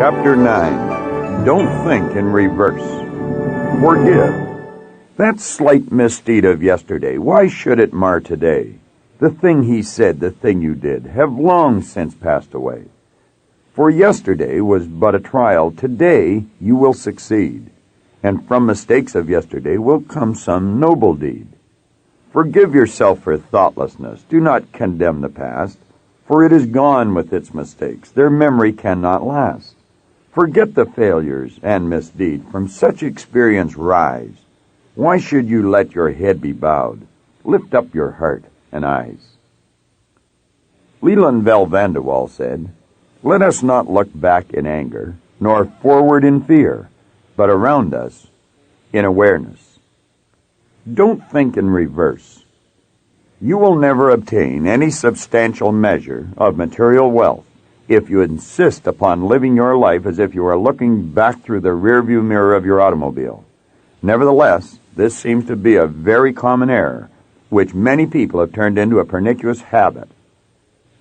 Chapter 9. Don't think in reverse. Forgive. That slight misdeed of yesterday, why should it mar today? The thing he said, the thing you did, have long since passed away. For yesterday was but a trial. Today you will succeed. And from mistakes of yesterday will come some noble deed. Forgive yourself for thoughtlessness. Do not condemn the past, for it is gone with its mistakes. Their memory cannot last. Forget the failures and misdeed. From such experience rise. Why should you let your head be bowed? Lift up your heart and eyes. Leland Vel van de Waal said, "Let us not look back in anger, nor forward in fear, but around us in awareness." Don't think in reverse. You will never obtain any substantial measure of material wealth if you insist upon living your life as if you are looking back through the rearview mirror of your automobile. Nevertheless, this seems to be a very common error, which many people have turned into a pernicious habit.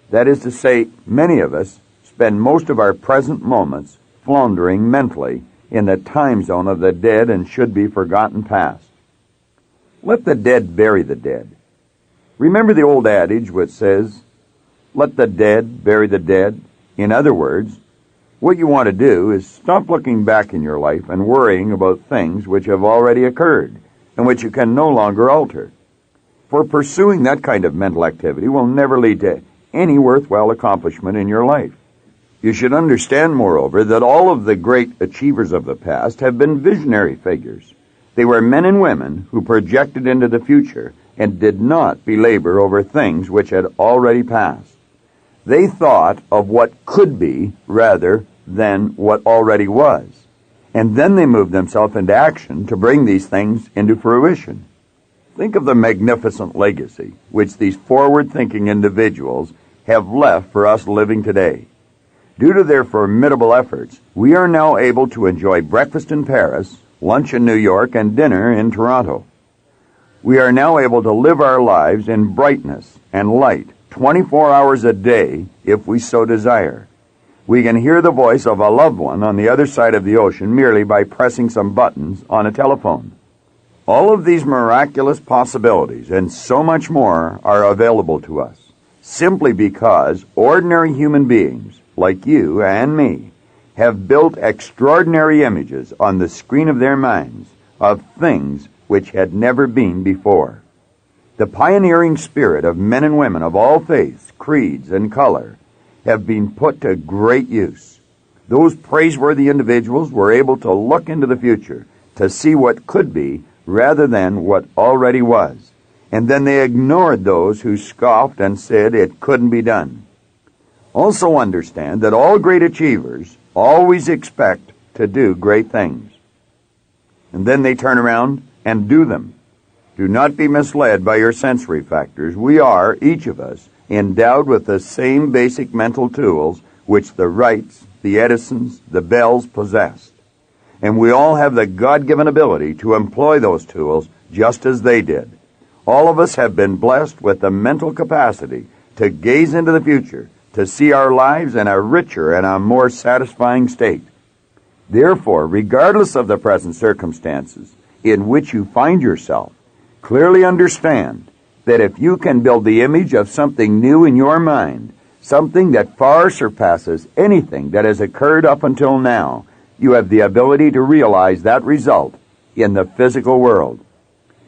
That is to say, many of us spend most of our present moments floundering mentally in the time zone of the dead and should-be-forgotten past. Let the dead bury the dead. Remember the old adage which says, "Let the dead bury the dead"? In other words, what you want to do is stop looking back in your life and worrying about things which have already occurred and which you can no longer alter. For pursuing that kind of mental activity will never lead to any worthwhile accomplishment in your life. You should understand, moreover, that all of the great achievers of the past have been visionary figures. They were men and women who projected into the future and did not belabor over things which had already passed. They thought of what could be rather than what already was, and then they moved themselves into action to bring these things into fruition. Think of the magnificent legacy which these forward-thinking individuals have left for us living today. Due to their formidable efforts, we are now able to enjoy breakfast in Paris, lunch in New York, and dinner in Toronto. We are now able to live our lives in brightness and light 24 hours a day if we so desire. We can hear the voice of a loved one on the other side of the ocean merely by pressing some buttons on a telephone. All of these miraculous possibilities and so much more are available to us simply because ordinary human beings like you and me have built extraordinary images on the screen of their minds of things which had never been before. The pioneering spirit of men and women of all faiths, creeds, and color have been put to great use. Those praiseworthy individuals were able to look into the future to see what could be rather than what already was. And then they ignored those who scoffed and said it couldn't be done. Also understand that all great achievers always expect to do great things. And then they turn around and do them. Do not be misled by your sensory factors. We are, each of us, endowed with the same basic mental tools which the Wrights, the Edisons, the Bells possessed. And we all have the God-given ability to employ those tools just as they did. All of us have been blessed with the mental capacity to gaze into the future, to see our lives in a richer and a more satisfying state. Therefore, regardless of the present circumstances in which you find yourself, clearly understand that if you can build the image of something new in your mind, something that far surpasses anything that has occurred up until now, you have the ability to realize that result in the physical world.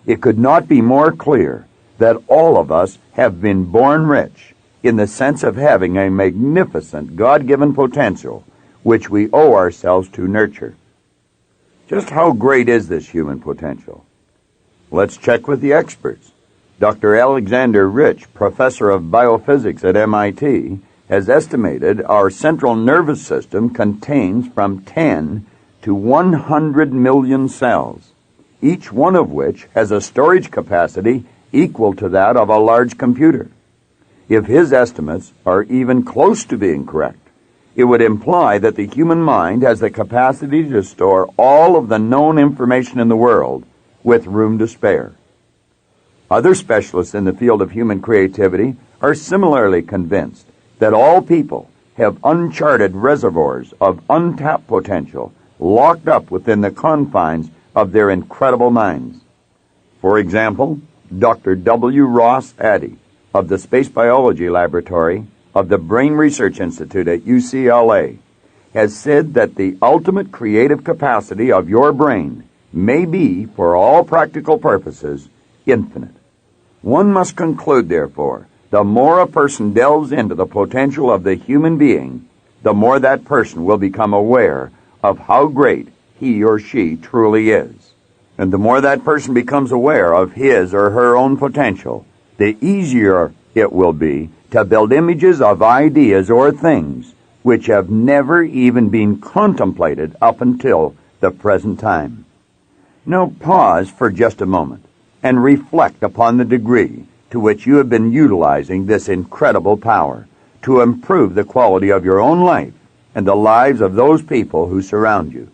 It could not be more clear that all of us have been born rich in the sense of having a magnificent God-given potential which we owe ourselves to nurture. Just how great is this human potential? Let's check with the experts. Dr. Alexander Rich, professor of biophysics at MIT, has estimated our central nervous system contains from 10 to 100 million cells, each one of which has a storage capacity equal to that of a large computer. If his estimates are even close to being correct, it would imply that the human mind has the capacity to store all of the known information in the world with room to spare. Other specialists in the field of human creativity are similarly convinced that all people have uncharted reservoirs of untapped potential locked up within the confines of their incredible minds. For example, Dr. W. Ross Addy of the Space Biology Laboratory of the Brain Research Institute at UCLA has said that the ultimate creative capacity of your brain may be, for all practical purposes, infinite. One must conclude, therefore, the more a person delves into the potential of the human being, the more that person will become aware of how great he or she truly is. And the more that person becomes aware of his or her own potential, the easier it will be to build images of ideas or things which have never even been contemplated up until the present time. Now pause for just a moment and reflect upon the degree to which you have been utilizing this incredible power to improve the quality of your own life and the lives of those people who surround you.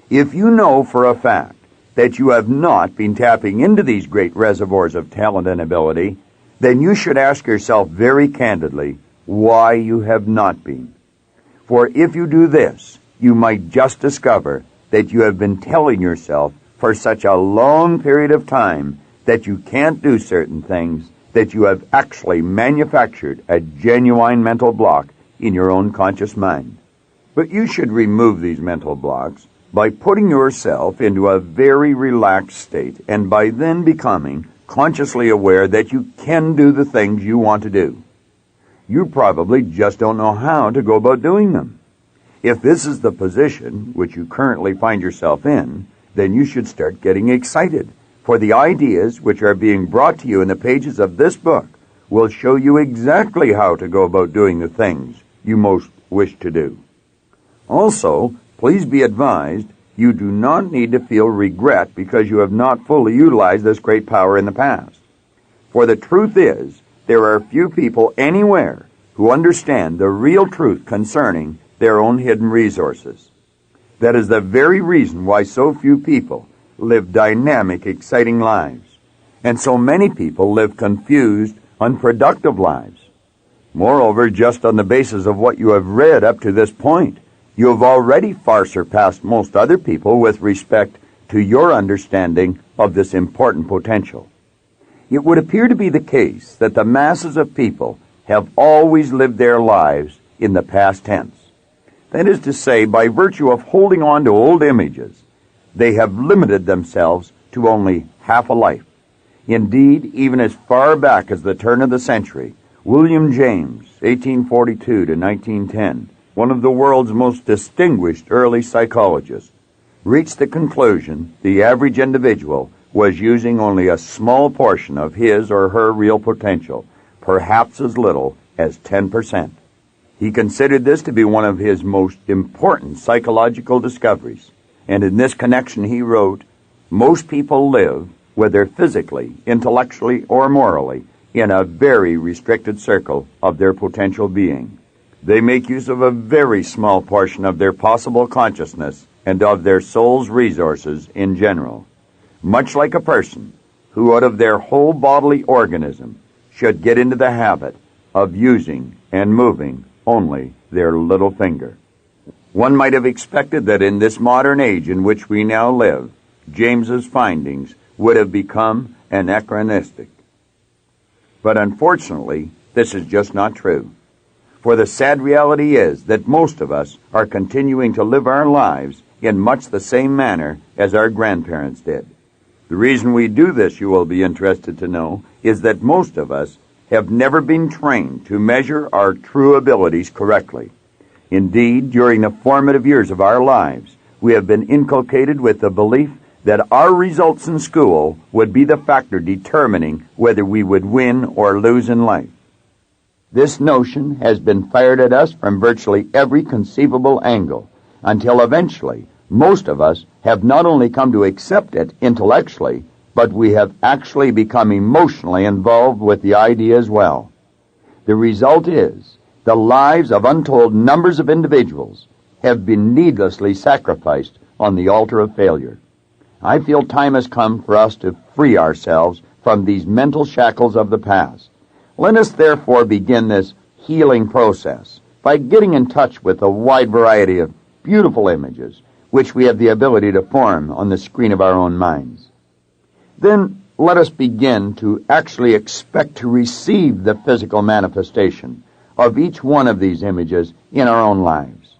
If you know for a fact that you have not been tapping into these great reservoirs of talent and ability, then you should ask yourself very candidly why you have not been. For if you do this, you might just discover that you have been telling yourself for such a long period of time that you can't do certain things that you have actually manufactured a genuine mental block in your own conscious mind. But you should remove these mental blocks by putting yourself into a very relaxed state and by then becoming consciously aware that you can do the things you want to do. You probably just don't know how to go about doing them. If this is the position which you currently find yourself in, then you should start getting excited, for the ideas which are being brought to you in the pages of this book will show you exactly how to go about doing the things you most wish to do. Also, please be advised, you do not need to feel regret because you have not fully utilized this great power in the past. For the truth is, there are few people anywhere who understand the real truth concerning their own hidden resources. That is the very reason why so few people live dynamic, exciting lives, and so many people live confused, unproductive lives. Moreover, just on the basis of what you have read up to this point, you have already far surpassed most other people with respect to your understanding of this important potential. It would appear to be the case that the masses of people have always lived their lives in the past tense. That is to say, by virtue of holding on to old images, they have limited themselves to only half a life. Indeed, even as far back as the turn of the century, William James, 1842 to 1910, one of the world's most distinguished early psychologists, reached the conclusion the average individual was using only a small portion of his or her real potential, perhaps as little as 10%. He considered this to be one of his most important psychological discoveries, and in this connection he wrote, "Most people live, whether physically, intellectually, or morally, in a very restricted circle of their potential being. They make use of a very small portion of their possible consciousness and of their soul's resources in general, much like a person who out of their whole bodily organism should get into the habit of using and moving only their little finger." One might have expected that in this modern age in which we now live, James's findings would have become anachronistic. But unfortunately, this is just not true. For the sad reality is that most of us are continuing to live our lives in much the same manner as our grandparents did. The reason we do this, you will be interested to know, is that most of us have never been trained to measure our true abilities correctly. Indeed, during the formative years of our lives, we have been inculcated with the belief that our results in school would be the factor determining whether we would win or lose in life. This notion has been fired at us from virtually every conceivable angle, until eventually most of us have not only come to accept it intellectually, but we have actually become emotionally involved with the idea as well. The result is, the lives of untold numbers of individuals have been needlessly sacrificed on the altar of failure. I feel time has come for us to free ourselves from these mental shackles of the past. Let us therefore begin this healing process by getting in touch with a wide variety of beautiful images which we have the ability to form on the screen of our own minds. Then let us begin to actually expect to receive the physical manifestation of each one of these images in our own lives.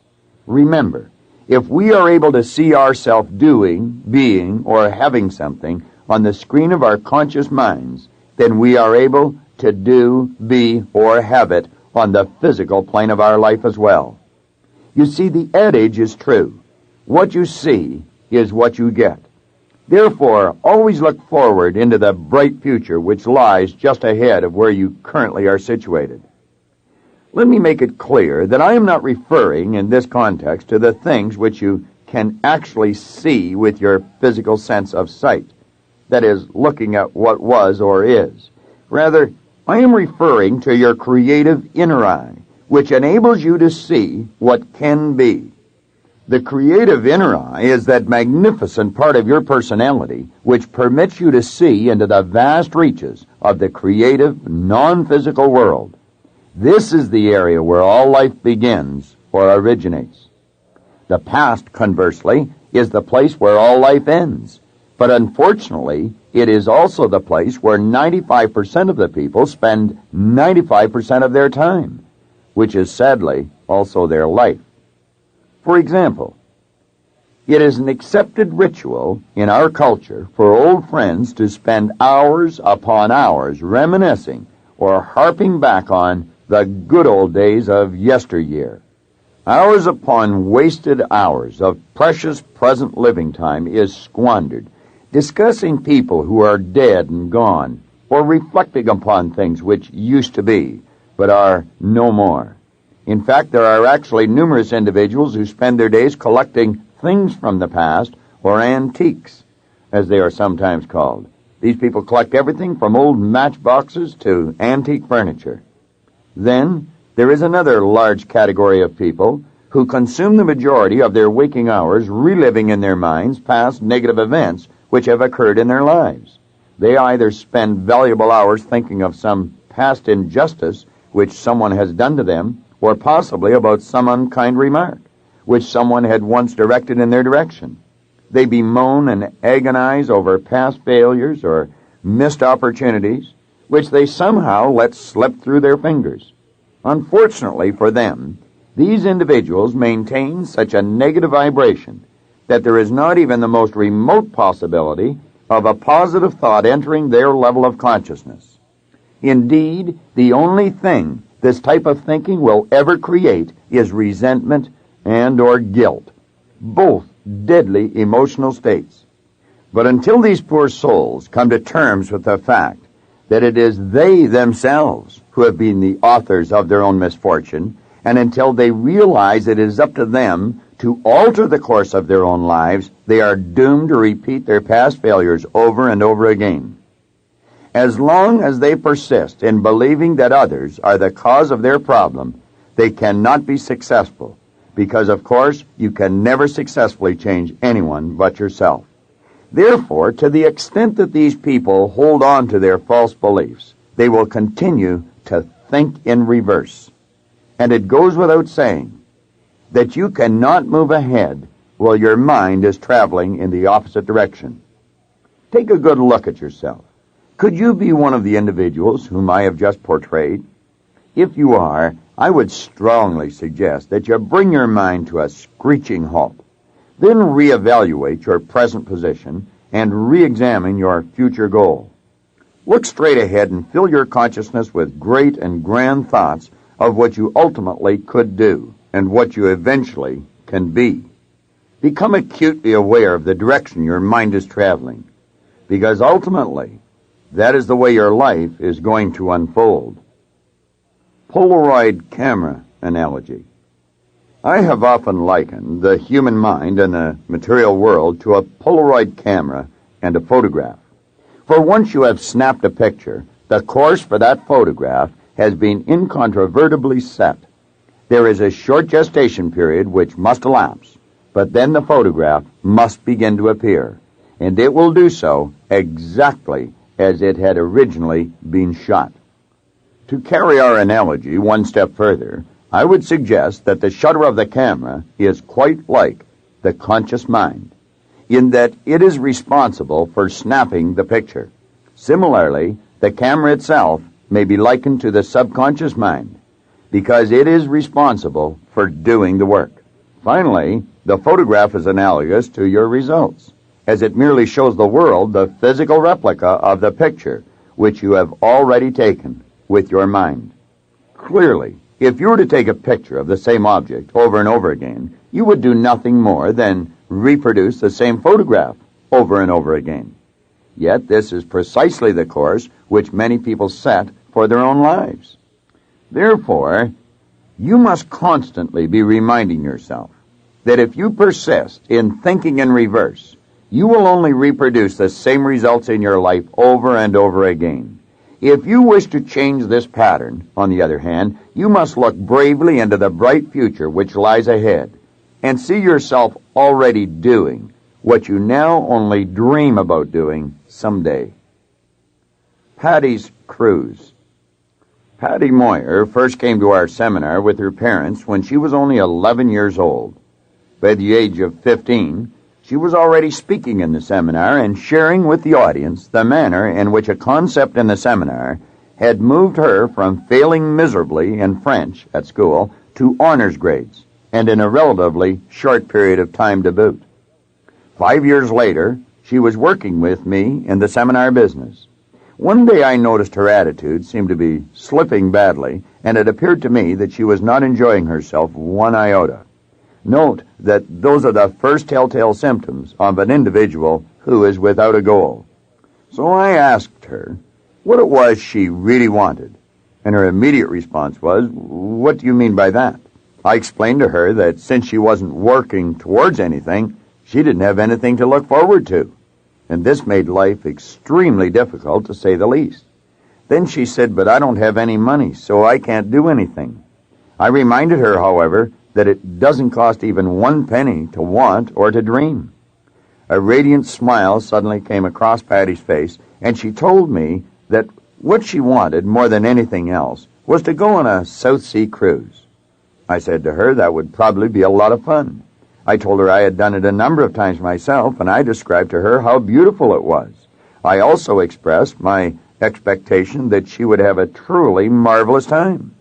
Remember, if we are able to see ourselves doing, being, or having something on the screen of our conscious minds, then we are able to do, be, or have it on the physical plane of our life as well. You see, the adage is true. What you see is what you get. Therefore, always look forward into the bright future which lies just ahead of where you currently are situated. Let me make it clear that I am not referring in this context to the things which you can actually see with your physical sense of sight, that is, looking at what was or is. Rather, I am referring to your creative inner eye, which enables you to see what can be. The creative inner eye is that magnificent part of your personality which permits you to see into the vast reaches of the creative, non-physical world. This is the area where all life begins or originates. The past, conversely, is the place where all life ends. But unfortunately, it is also the place where 95% of the people spend 95% of their time, which is sadly also their life. For example, it is an accepted ritual in our culture for old friends to spend hours upon hours reminiscing or harping back on the good old days of yesteryear. Hours upon wasted hours of precious present living time is squandered, discussing people who are dead and gone, or reflecting upon things which used to be, but are no more. In fact, there are actually numerous individuals who spend their days collecting things from the past, or antiques, as they are sometimes called. These people collect everything from old matchboxes to antique furniture. Then, there is another large category of people who consume the majority of their waking hours reliving in their minds past negative events which have occurred in their lives. They either spend valuable hours thinking of some past injustice which someone has done to them, or possibly about some unkind remark which someone had once directed in their direction. They bemoan and agonize over past failures or missed opportunities, which they somehow let slip through their fingers. Unfortunately for them, these individuals maintain such a negative vibration that there is not even the most remote possibility of a positive thought entering their level of consciousness. Indeed, the only thing this type of thinking will ever create is resentment and or guilt, both deadly emotional states. But until these poor souls come to terms with the fact that it is they themselves who have been the authors of their own misfortune, and until they realize it is up to them to alter the course of their own lives, they are doomed to repeat their past failures over and over again. As long as they persist in believing that others are the cause of their problem, they cannot be successful, because, of course, you can never successfully change anyone but yourself. Therefore, to the extent that these people hold on to their false beliefs, they will continue to think in reverse. And it goes without saying that you cannot move ahead while your mind is traveling in the opposite direction. Take a good look at yourself. Could you be one of the individuals whom I have just portrayed? If you are, I would strongly suggest that you bring your mind to a screeching halt. Then reevaluate your present position and re-examine your future goal. Look straight ahead and fill your consciousness with great and grand thoughts of what you ultimately could do and what you eventually can be. Become acutely aware of the direction your mind is traveling, because ultimately, that is the way your life is going to unfold. Polaroid camera analogy. I have often likened the human mind and the material world to a Polaroid camera and a photograph. For once you have snapped a picture, the course for that photograph has been incontrovertibly set. There is a short gestation period which must elapse, but then the photograph must begin to appear, and it will do so exactly as it had originally been shot. To carry our analogy one step further, I would suggest that the shutter of the camera is quite like the conscious mind, in that it is responsible for snapping the picture. Similarly, the camera itself may be likened to the subconscious mind, because it is responsible for doing the work. Finally, the photograph is analogous to your results, as it merely shows the world the physical replica of the picture which you have already taken with your mind. Clearly, if you were to take a picture of the same object over and over again, you would do nothing more than reproduce the same photograph over and over again. Yet this is precisely the course which many people set for their own lives. Therefore, you must constantly be reminding yourself that if you persist in thinking in reverse, you will only reproduce the same results in your life over and over again. If you wish to change this pattern, on the other hand, you must look bravely into the bright future which lies ahead and see yourself already doing what you now only dream about doing someday. Patty's Cruise. Patty Moyer first came to our seminar with her parents when she was only 11 years old. By the age of 15, she was already speaking in the seminar and sharing with the audience the manner in which a concept in the seminar had moved her from failing miserably in French at school to honors grades, and in a relatively short period of time to boot. 5 years later, she was working with me in the seminar business. One day I noticed her attitude seemed to be slipping badly, and it appeared to me that she was not enjoying herself one iota. Note that those are the first telltale symptoms of an individual who is without a goal. So I asked her what it was she really wanted, and her immediate response was, "What do you mean by that?" I explained to her that since she wasn't working towards anything, she didn't have anything to look forward to, and this made life extremely difficult, to say the least. Then she said, "But I don't have any money, so I can't do anything." I reminded her, however, that it doesn't cost even 1 penny to want or to dream. A radiant smile suddenly came across Patty's face, and she told me that what she wanted more than anything else was to go on a South Sea cruise. I said to her that would probably be a lot of fun. I told her I had done it a number of times myself, and I described to her how beautiful it was. I also expressed my expectation that she would have a truly marvelous time.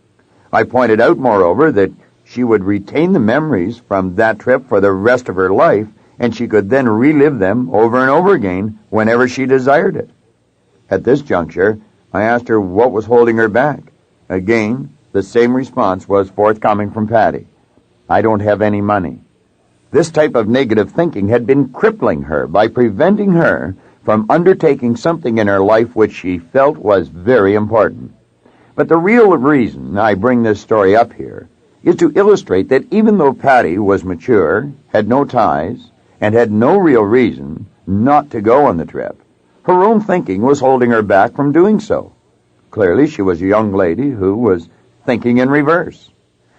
I pointed out, moreover, that she would retain the memories from that trip for the rest of her life, and she could then relive them over and over again whenever she desired it. At this juncture, I asked her what was holding her back. Again, the same response was forthcoming from Patty. "I don't have any money." This type of negative thinking had been crippling her by preventing her from undertaking something in her life which she felt was very important. But the real reason I bring this story up here is to illustrate that even though Patty was mature, had no ties, and had no real reason not to go on the trip, her own thinking was holding her back from doing so. Clearly, she was a young lady who was thinking in reverse.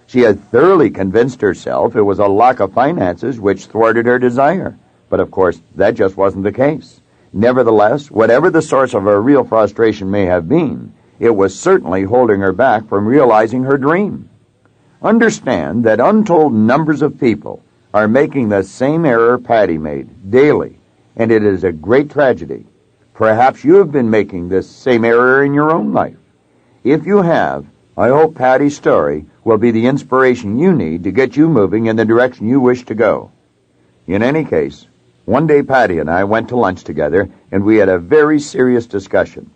She had thoroughly convinced herself it was a lack of finances which thwarted her desire, but of course that just wasn't the case. Nevertheless, whatever the source of her real frustration may have been, it was certainly holding her back from realizing her dream. Understand that untold numbers of people are making the same error Patty made daily, and it is a great tragedy. Perhaps you have been making this same error in your own life. If you have, I hope Patty's story will be the inspiration you need to get you moving in the direction you wish to go. In any case, one day Patty and I went to lunch together, and we had a very serious discussion.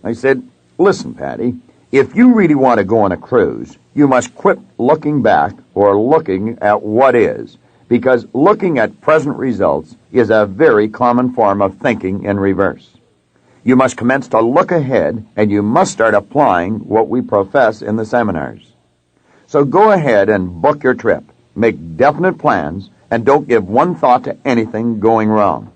I said, "Listen, Patty, if you really want to go on a cruise, you must quit looking back or looking at what is, because looking at present results is a very common form of thinking in reverse. You must commence to look ahead, and you must start applying what we profess in the seminars. So go ahead and book your trip, make definite plans, and don't give one thought to anything going wrong.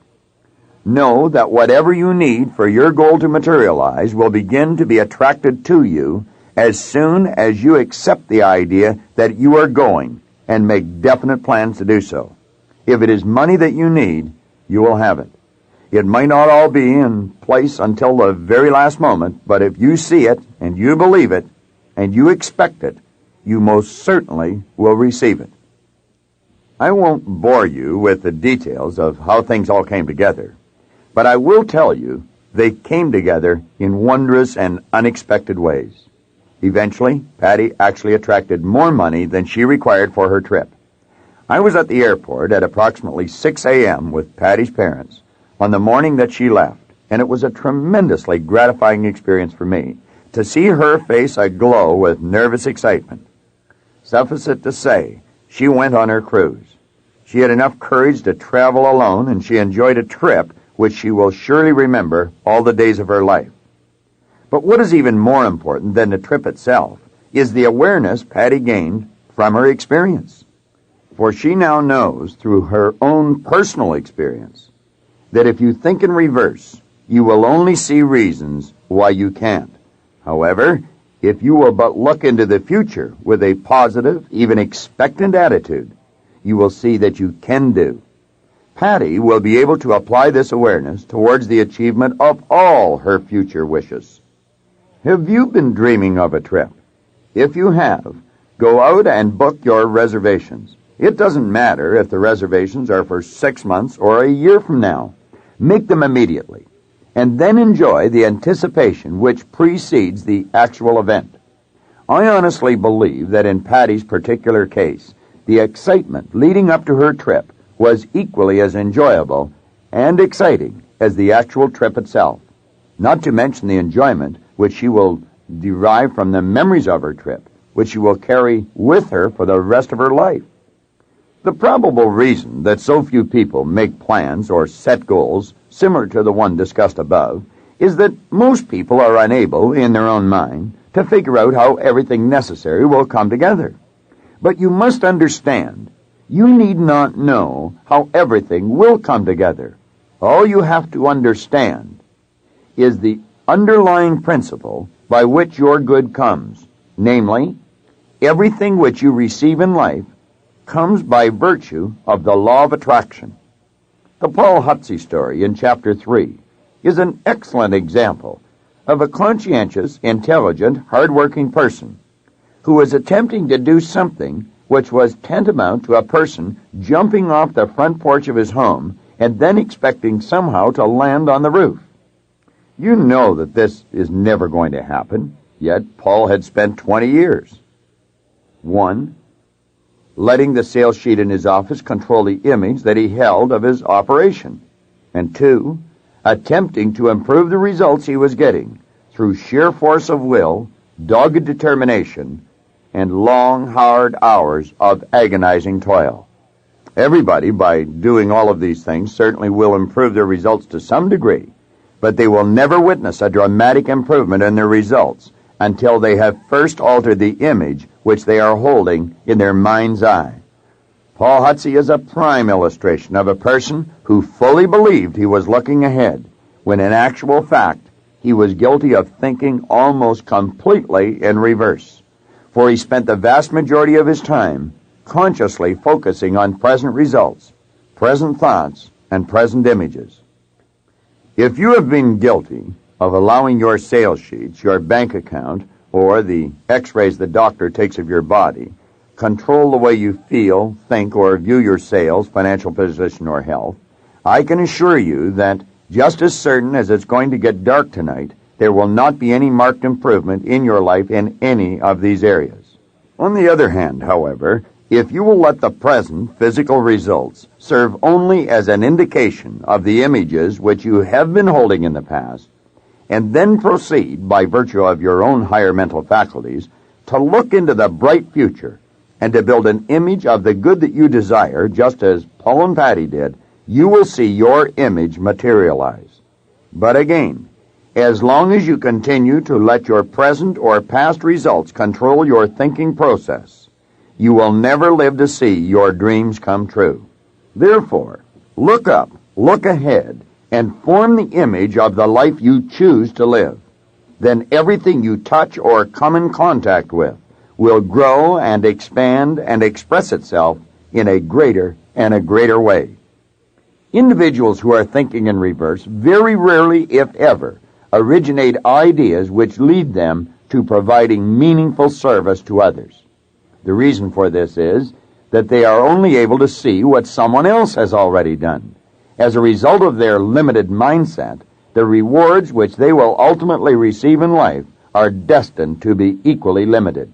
Know that whatever you need for your goal to materialize will begin to be attracted to you as soon as you accept the idea that you are going and make definite plans to do so. If it is money that you need, you will have it. It might not all be in place until the very last moment, but if you see it and you believe it and you expect it, you most certainly will receive it. I won't bore you with the details of how things all came together, but I will tell you they came together in wondrous and unexpected ways. Eventually, Patty actually attracted more money than she required for her trip. I was at the airport at approximately 6 a.m. with Patty's parents on the morning that she left, and it was a tremendously gratifying experience for me to see her face aglow with nervous excitement. Suffice it to say, she went on her cruise. She had enough courage to travel alone, and she enjoyed a trip which she will surely remember all the days of her life. But what is even more important than the trip itself is the awareness Patty gained from her experience. For she now knows through her own personal experience that if you think in reverse, you will only see reasons why you can't. However, if you will but look into the future with a positive, even expectant attitude, you will see that you can do. Patty will be able to apply this awareness towards the achievement of all her future wishes. Have you been dreaming of a trip? If you have, go out and book your reservations. It doesn't matter if the reservations are for 6 months or a year from now. Make them immediately, and then enjoy the anticipation which precedes the actual event. I honestly believe that in Patty's particular case, the excitement leading up to her trip was equally as enjoyable and exciting as the actual trip itself, not to mention the enjoyment which she will derive from the memories of her trip, which she will carry with her for the rest of her life. The probable reason that so few people make plans or set goals similar to the one discussed above is that most people are unable, in their own mind, to figure out how everything necessary will come together. But you must understand, you need not know how everything will come together. All you have to understand is the underlying principle by which your good comes, namely, everything which you receive in life comes by virtue of the law of attraction. The Paul Hutsey story in Chapter 3 is an excellent example of a conscientious, intelligent, hard-working person who was attempting to do something which was tantamount to a person jumping off the front porch of his home and then expecting somehow to land on the roof. You know that this is never going to happen, yet Paul had spent 20 years. 1. Letting the sales sheet in his office control the image that he held of his operation. And 2. Attempting to improve the results he was getting through sheer force of will, dogged determination, and long, hard hours of agonizing toil. Everybody, by doing all of these things, certainly will improve their results to some degree, but they will never witness a dramatic improvement in their results until they have first altered the image which they are holding in their mind's eye. Paul Hutsey is a prime illustration of a person who fully believed he was looking ahead, when in actual fact he was guilty of thinking almost completely in reverse. For he spent the vast majority of his time consciously focusing on present results, present thoughts, and present images. If you have been guilty of allowing your sales sheets, your bank account, or the x-rays the doctor takes of your body control the way you feel, think, or view your sales, financial position, or health, I can assure you that just as certain as it's going to get dark tonight, there will not be any marked improvement in your life in any of these areas. On the other hand, however, if you will let the present physical results serve only as an indication of the images which you have been holding in the past, and then proceed, by virtue of your own higher mental faculties, to look into the bright future and to build an image of the good that you desire, just as Paul and Patty did, you will see your image materialize. But again, as long as you continue to let your present or past results control your thinking process, you will never live to see your dreams come true. Therefore, look up, look ahead, and form the image of the life you choose to live. Then everything you touch or come in contact with will grow and expand and express itself in a greater and a greater way. Individuals who are thinking in reverse very rarely, if ever, originate ideas which lead them to providing meaningful service to others. The reason for this is that they are only able to see what someone else has already done. As a result of their limited mindset, the rewards which they will ultimately receive in life are destined to be equally limited.